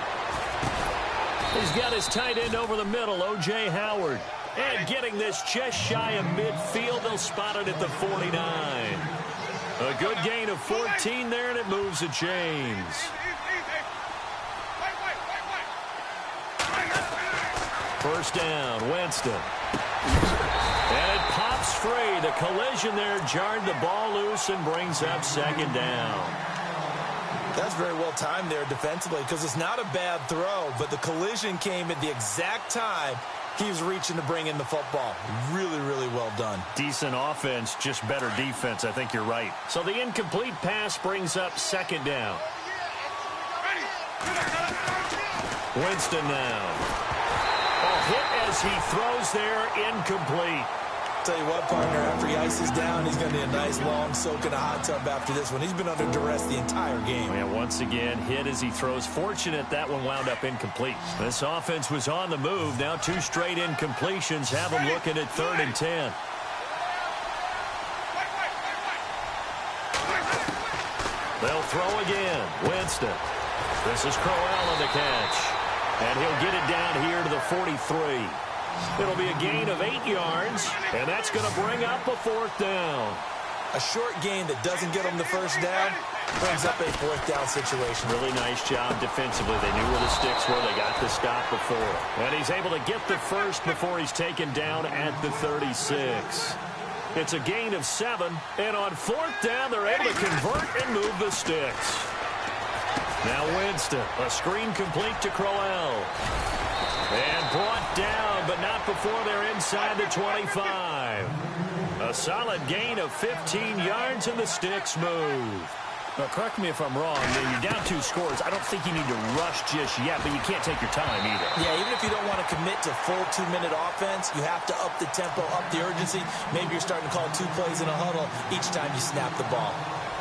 S2: He's got his tight end over the middle, O.J. Howard. And getting this just shy of midfield, they'll spot it at the 49. A good gain of 14 there, and it moves to James. First down, Winston. And it pops free. The collision there jarred the ball loose and brings up 2nd down.
S5: That's very well timed there defensively because it's not a bad throw, but the collision came at the exact time he was reaching to bring in the football. Really, really well done.
S2: Decent offense, just better defense. I think you're right. So the incomplete pass brings up 2nd down. Winston now. A hit as he throws there, incomplete.
S3: Tell you what, partner, after he ices down, he's going to need a nice long soak in a hot tub after this one. He's been under duress the entire game.
S2: And once again, hit as he throws. Fortunate that one wound up incomplete. This offense was on the move. Now 2 straight incompletions have them looking at 3rd and 10. They'll throw again. Winston. This is Crowell on the catch. And he'll get it down here to the 43. It'll be a gain of 8 yards, and that's going to bring up a 4th down.
S3: A short gain that doesn't get him the first down brings up a 4th down situation.
S2: Really nice job defensively. They knew where the sticks were. They got the stop before. And he's able to get the first before he's taken down at the 36. It's a gain of 7, and on 4th down, they're able to convert and move the sticks. Now Winston, a screen complete to Crowell. And brought down, but not before they're inside the 25. A solid gain of 15 yards, and the sticks move. Now, correct me if I'm wrong. You're down 2 scores. I don't think you need to rush just yet, but you can't take your time either.
S3: Yeah, even if you don't want to commit to full 2-minute offense, you have to up the tempo, up the urgency. Maybe you're starting to call 2 plays in a huddle each time you snap the ball.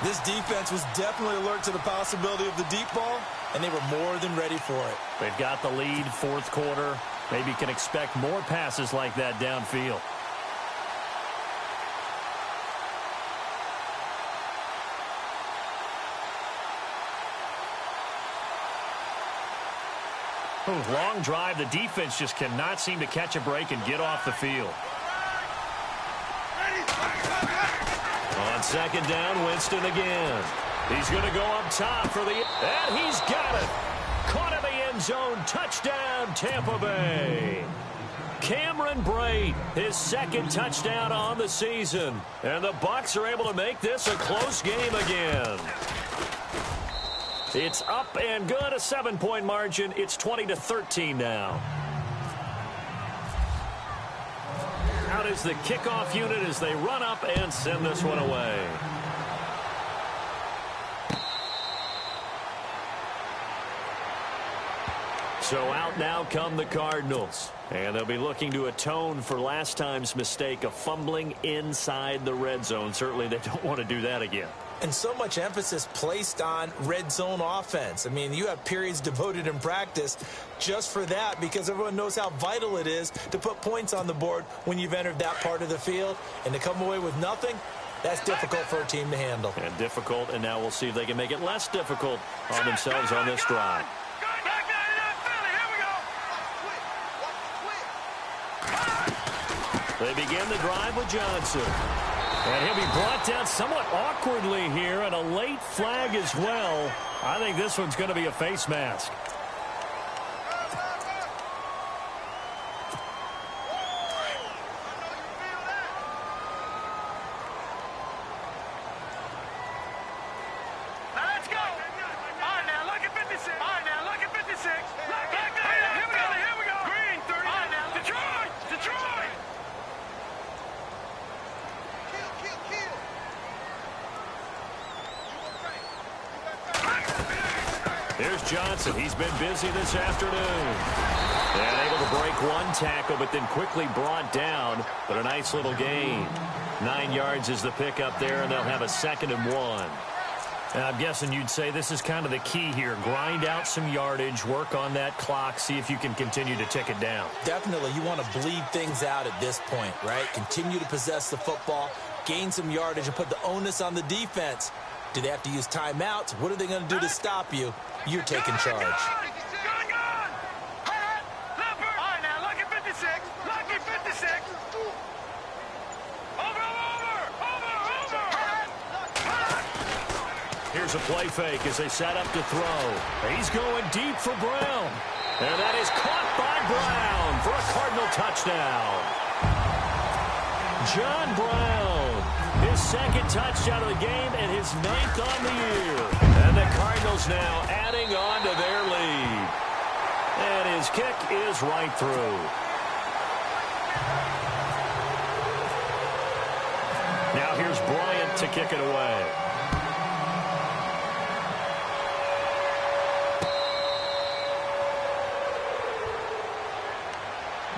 S5: This defense was definitely alert to the possibility of the deep ball, and they were more than ready for it.
S2: They've got the lead, 4th quarter. Maybe you can expect more passes like that downfield. Long drive. The defense just cannot seem to catch a break and get off the field. On second down, Winston again. He's going to go up top for the... And he's got it. Caught in the end zone. Touchdown, Tampa Bay. Cameron Brate, his second touchdown on the season. And the Bucs are able to make this a close game again. It's up and good, a 7-point margin. It's 20-13 now. Out is the kickoff unit as they run up and send this one away. So out now come the Cardinals. And they'll be looking to atone for last time's mistake of fumbling inside the red zone. Certainly they don't want to do that again.
S3: And so much emphasis placed on red zone offense. I mean, you have periods devoted in practice just for that because everyone knows how vital it is to put points on the board when you've entered that part of the field. And to come away with nothing, that's difficult for a team to handle.
S2: And difficult, and now we'll see if they can make it less difficult on themselves on this drive. They begin the drive with Johnson. And he'll be brought down somewhat awkwardly here, and a late flag as well. I think this one's going to be a face mask.
S4: Now let's go. All right, now look at 56. All right, now look at 56. Here we go. Green, 30. All right, now Detroit.
S2: Here's Johnson. He's been busy this afternoon. And able to break one tackle, but then quickly brought down. But a nice little gain. 9 yards is the pickup there, and they'll have a 2nd and 1. And I'm guessing you'd say this is kind of the key here. Grind out some yardage, work on that clock, see if you can continue to tick it down.
S3: Definitely, you want to bleed things out at this point, right? Continue to possess the football, gain some yardage, and put the onus on the defense. Do they have to use timeouts? What are they going to do to stop you? You're taking charge.
S4: All right, now look at 56. Lucky 56. Over.
S2: Here's a play fake as they set up to throw. He's going deep for Brown. And that is caught by Brown for a Cardinal touchdown. John Brown, his 2nd touchdown of the game and his 9th on the year. And the Cardinals now adding on to their lead. And his kick is right through. Now here's Bryant to kick it away.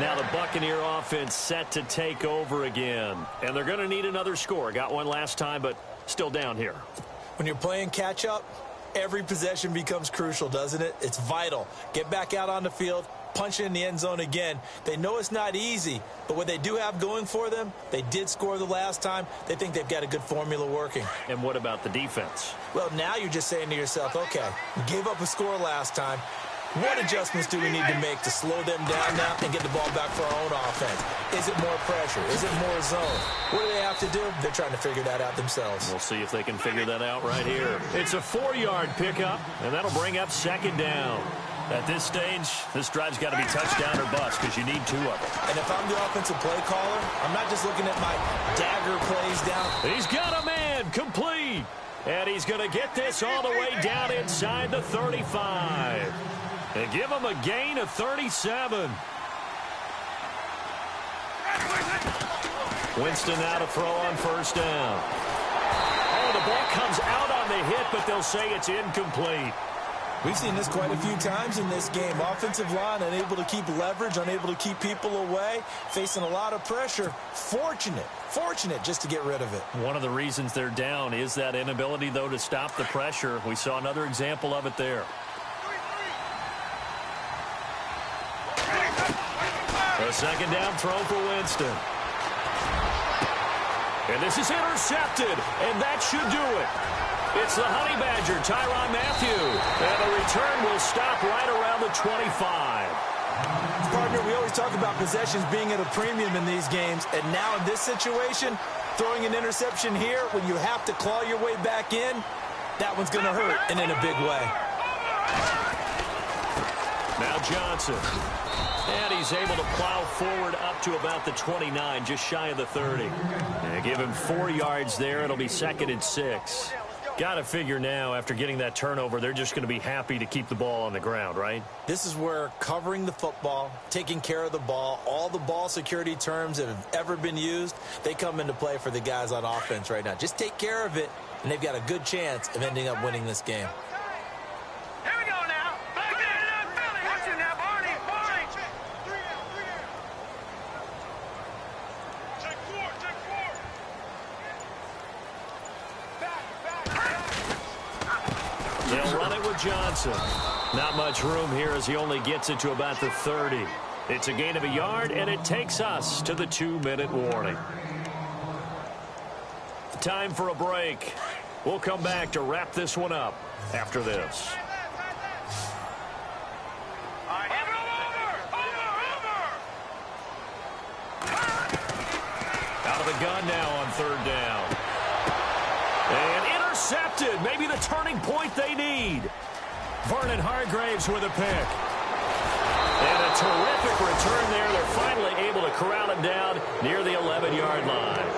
S2: Now the Buccaneer offense set to take over again. And they're going to need another score. Got one last time, but still down here.
S3: When you're playing catch-up, every possession becomes crucial, doesn't it? It's vital. Get back out on the field, punch it in the end zone again. They know it's not easy, but what they do have going for them, they did score the last time. They think they've got a good formula working.
S2: And what about the defense?
S3: Well, now you're just saying to yourself, okay, we gave up a score last time. What adjustments do we need to make to slow them down now and get the ball back for our own offense? Is it more pressure? Is it more zone? What do they have to do? They're trying to figure that out themselves.
S2: We'll see if they can figure that out right here. It's a 4-yard pickup, and that'll bring up 2nd down. At this stage, this drive's got to be touchdown or bust because you need 2 of them.
S3: And if I'm the offensive play caller, I'm not just looking at my dagger plays down.
S2: He's got a man complete. And he's going to get this all the way down inside the 35. And give him a gain of 37. Winston now to throw on 1st down. Oh, the ball comes out on the hit, but they'll say it's incomplete.
S3: We've seen this quite a few times in this game. Offensive line unable to keep leverage, unable to keep people away, facing a lot of pressure. Fortunate just to get rid of it.
S2: One of the reasons they're down is that inability, though, to stop the pressure. We saw another example of it there. A 2nd down throw for Winston. And this is intercepted, and that should do it. It's the Honey Badger, Tyrann Mathieu. And the return will stop right around the 25.
S3: Partner, we always talk about possessions being at a premium in these games. And now in this situation, throwing an interception here when you have to claw your way back in, that one's going to hurt, and in a big way.
S2: Now Johnson. And he's able to plow forward up to about the 29, just shy of the 30. And give him 4 yards there. It'll be 2nd and 6. Got to figure now, after getting that turnover, they're just going to be happy to keep the ball on the ground, right?
S3: This is where covering the football, taking care of the ball, all the ball security terms that have ever been used, they come into play for the guys on offense right now. Just take care of it, and they've got a good chance of ending up winning this game.
S4: Here we go now. Back there, Philly. Watch it now, Barney. Barney. Check 4. Check 4.
S2: They'll run it with Johnson. Not much room here as he only gets it to about the 30. It's a gain of a yard, and it takes us to the 2-minute warning. Time for a break. We'll come back to wrap this one up after this. Out of the gun now on 3rd down. And intercepted. Maybe the turning point they need. Vernon Hargraves with a pick. And a terrific return there. They're finally able to corral him down near the 11-yard line.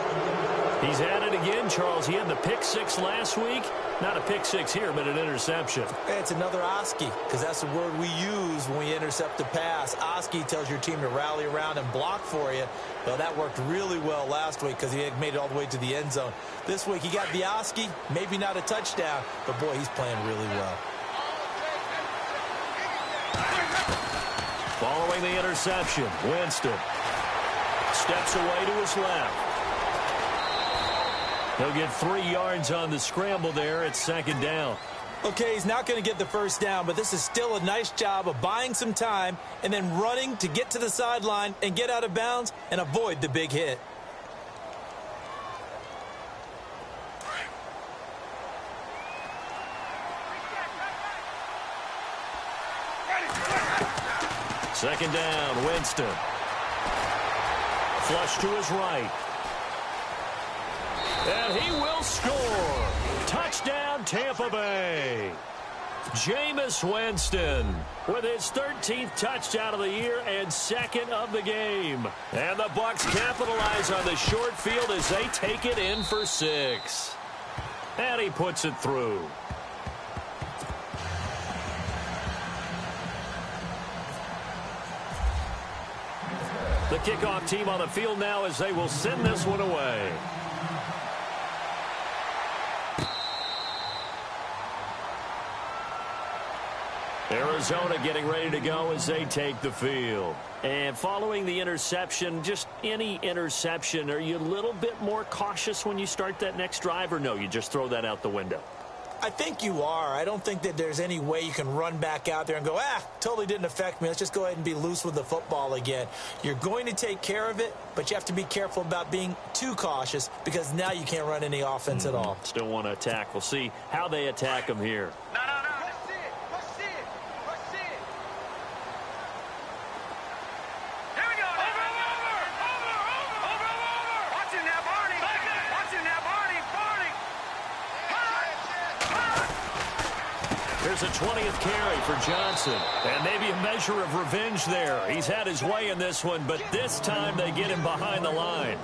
S2: He's at it again, Charles. He had the pick 6 last week. Not a pick 6 here, but an interception.
S3: It's another Oski, because that's the word we use when we intercept a pass. Oski tells your team to rally around and block for you. Well, that worked really well last week because he had made it all the way to the end zone. This week, he got the Oski, maybe not a touchdown, but, boy, he's playing really well.
S2: Following the interception, Winston steps away to his left. He'll get 3 yards on the scramble there at 2nd down.
S3: Okay, he's not going to get the first down, but this is still a nice job of buying some time and then running to get to the sideline and get out of bounds and avoid the big hit.
S2: Second down, Winston. Flush to his right. And he will score. Touchdown, Tampa Bay. Jameis Winston with his 13th touchdown of the year and 2nd of the game. And the Bucs capitalize on the short field as they take it in for 6. And he puts it through. The kickoff team on the field now as they will send this one away. Arizona getting ready to go as they take the field. And following the interception, just any interception, are you a little bit more cautious when you start that next drive, or no, you just throw that out the window?
S3: I think you are. I don't think that there's any way you can run back out there and go, totally didn't affect me. Let's just go ahead and be loose with the football again. You're going to take care of it, but you have to be careful about being too cautious because now you can't run any offense at all.
S2: Still want to attack. We'll see how they attack them here.
S4: No. Push it. Here we go. Over. Watch it now, Barney. Watch it now, Barney.
S2: Here's a 20th carry for Johnson. And maybe a measure of revenge there. He's had his way in this one, but this time they get him behind the line.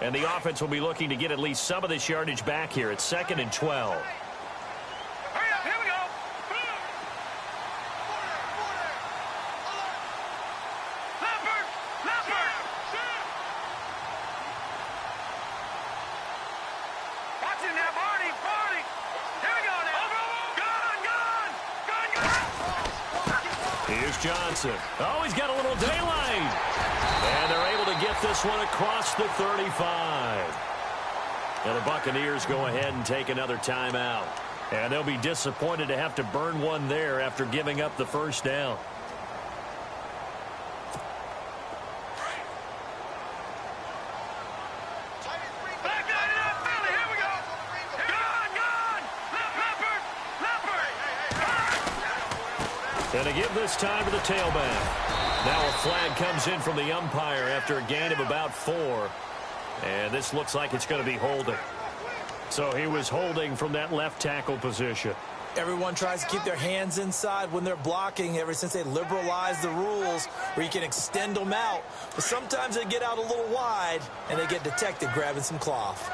S2: And the offense will be looking to get at least some of this yardage back here. It's 2nd and 12.
S4: Hurry up, here we go. Leopard. Watch it now, Barney. Here we go now. Gun.
S2: Here's Johnson. Oh, he's got a little daylight. And they're able to get this one across the 35. And the Buccaneers go ahead and take another timeout. And they'll be disappointed to have to burn one there after giving up the first down. And to give this time to the tailback. Now a flag comes in from the umpire after a gain of about 4. And this looks like it's going to be holding. So he was holding from that left tackle position.
S3: Everyone tries to keep their hands inside when they're blocking ever since they liberalized the rules where you can extend them out. But sometimes they get out a little wide and they get detected grabbing some cloth.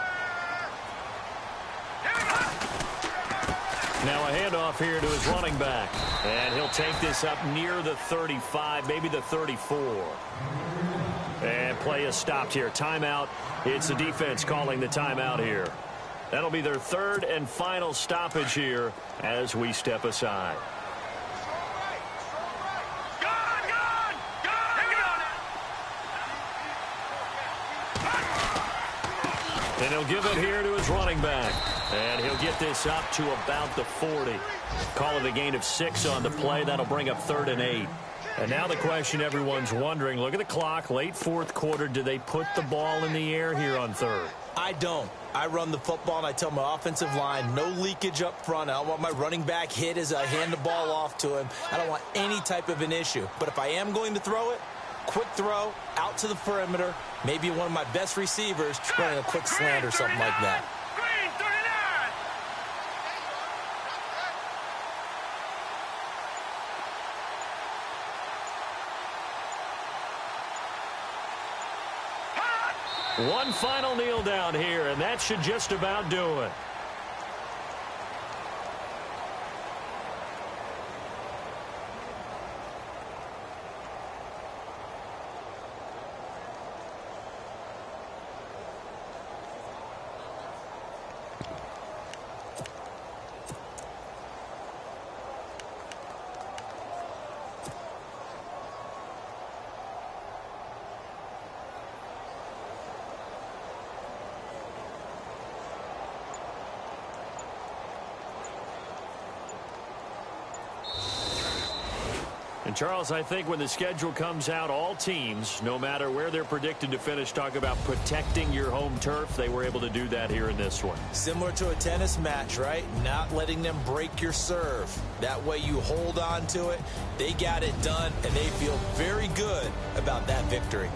S2: Now a handoff here to his running back. And he'll take this up near the 35, maybe the 34. And play is stopped here. Timeout. It's the defense calling the timeout here. That'll be their third and final stoppage here as we step aside. And he'll give it here to his running back. And he'll get this up to about the 40. Call it a gain of 6 on the play. That'll bring up 3rd and 8. And now the question everyone's wondering, look at the clock, late fourth quarter, do they put the ball in the air here on 3rd?
S3: I don't. I run the football, and I tell my offensive line, no leakage up front. I don't want my running back hit as I hand the ball off to him. I don't want any type of an issue. But if I am going to throw it, quick throw, out to the perimeter, maybe one of my best receivers running a quick slant or something like that.
S2: One final kneel down here, and that should just about do it. And Charles, I think when the schedule comes out, all teams, no matter where they're predicted to finish, talk about protecting your home turf. They were able to do that here in this one.
S3: Similar to a tennis match, right? Not letting them break your serve. That way you hold on to it. They got it done, and they feel very good about that victory.